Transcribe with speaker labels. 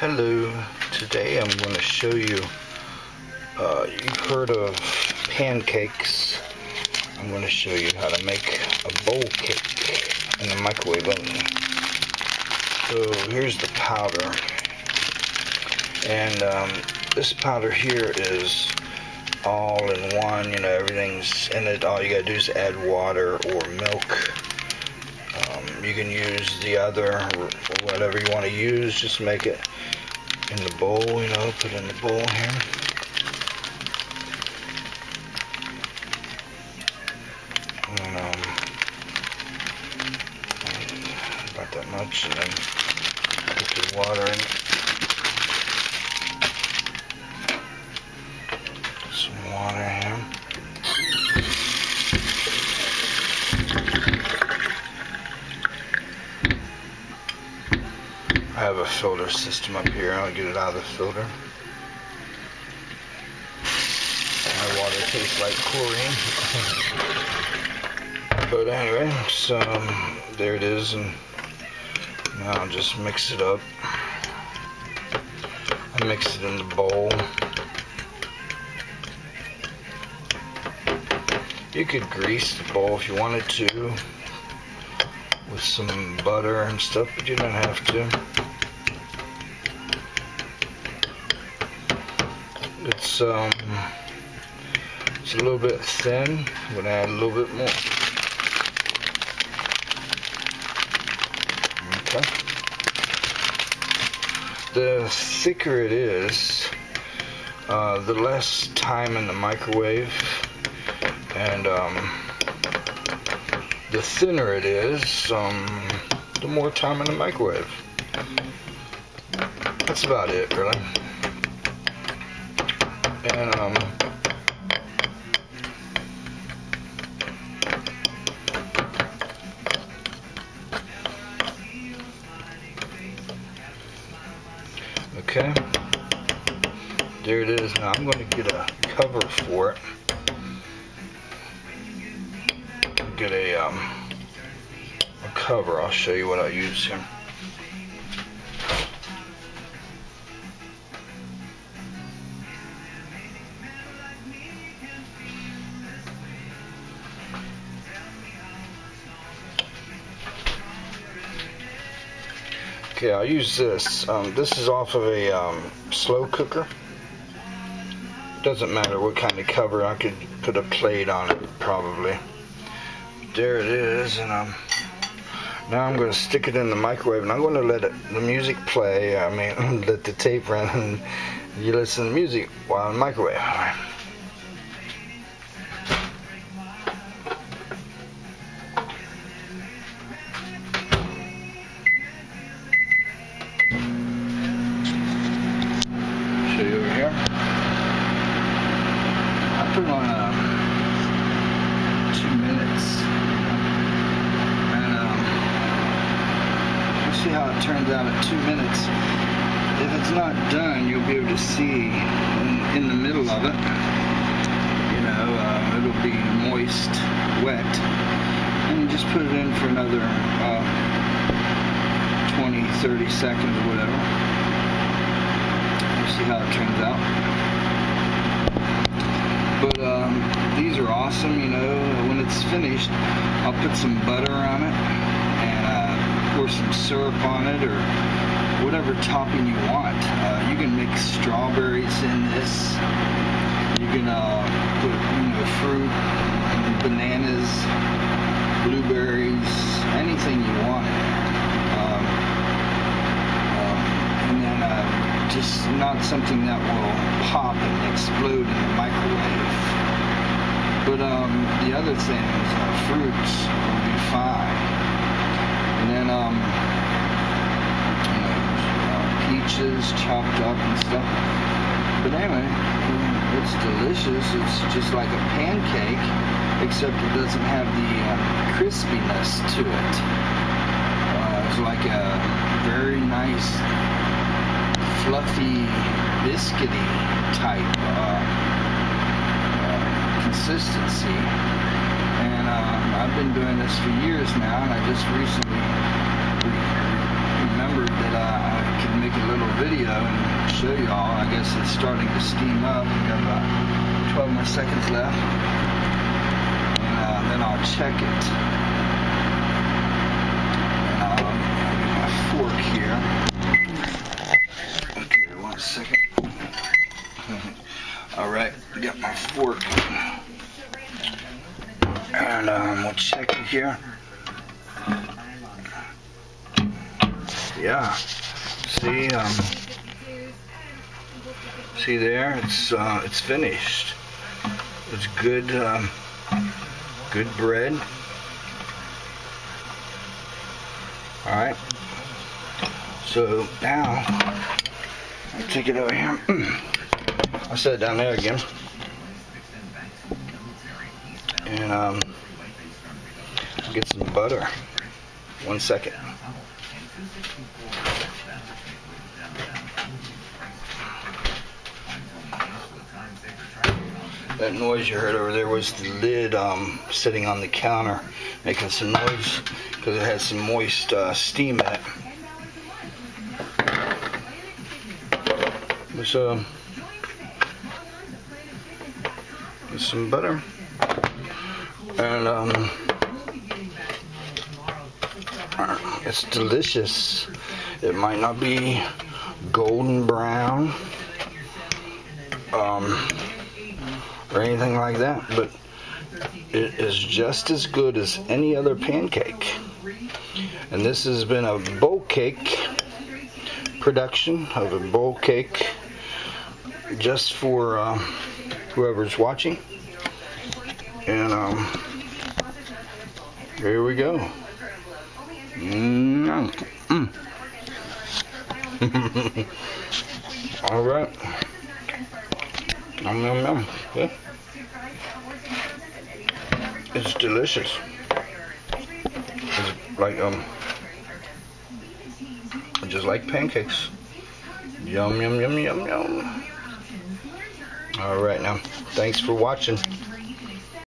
Speaker 1: Hello, today I'm going to show you, you've heard of pancakes. I'm going to show you how to make a bowl cake in the microwave oven. So here's the powder, and this powder here is all in one, everything's in it. All you got to do is add water or milk. You can use the other, or whatever you want to use, just make it in the bowl, put it in the bowl here. And, about that much, and then put the water in it. Some water here. I have a filter system up here. I'll get it out of the filter. My water tastes like chlorine. But anyway, so there it is, and now I'll just mix it up. I mix it in the bowl. You could grease the bowl if you wanted to with some butter and stuff, but you don't have to. It's a little bit thin. I'm gonna add a little bit more. Okay. The thicker it is, the less time in the microwave, and the thinner it is, the more time in the microwave. That's about it, really. And okay, there it is. Now I'm going to get a cover for it. Get a cover. I'll show you what I use here. Okay, I'll use this. This is off of a slow cooker. Doesn't matter what kind of cover. I could put a plate on it, probably. There it is, and now I'm going to stick it in the microwave, and I'm going to let the music play. Let the tape run, and you listen to the music while in the microwave. All right. Show you over here. I put on 2 minutes, and we'll see how it turns out at 2 minutes. If it's not done, you'll be able to see in the middle of it, it'll be moist, wet, and you just put it in for another 20, 30 seconds or whatever. We'll see how it turns out. But these are awesome, when it's finished, I'll put some butter on it and pour some syrup on it, or whatever topping you want. You can mix strawberries in this. You can put fruit, bananas, blueberries, anything you want. And then just not something that will pop and explode in the microwave. But the other things, fruits, will be fine. And then peaches chopped up and stuff. But anyway, it's delicious. It's just like a pancake, except it doesn't have the crispiness to it. It's like a very nice, fluffy, biscuity type consistency. And I've been doing this for years now, and I just recently remembered that I could make a little video show y'all. I guess it's starting to steam up. We got about 12 more seconds left. And then I'll check it. And I'll get my fork here. Okay, 1 second. Alright, got my fork. And we'll check it here. Yeah. See there? It's finished. It's good. Good bread. All right. So now I'll take it over here. I'll set it down there again. And get some butter. 1 second. That noise you heard over there was the lid sitting on the counter making some noise because it has some moist steam in it. There's some butter and it's delicious. It might not be golden brown or anything like that, but it is just as good as any other pancake. And this has been a bowl cake production of a bowl cake just for whoever's watching. And here we go. All right. Yum, yum, yum. Yeah. It's delicious. It's like just like pancakes. Yum, yum, yum, yum, yum. All right, now, thanks for watching.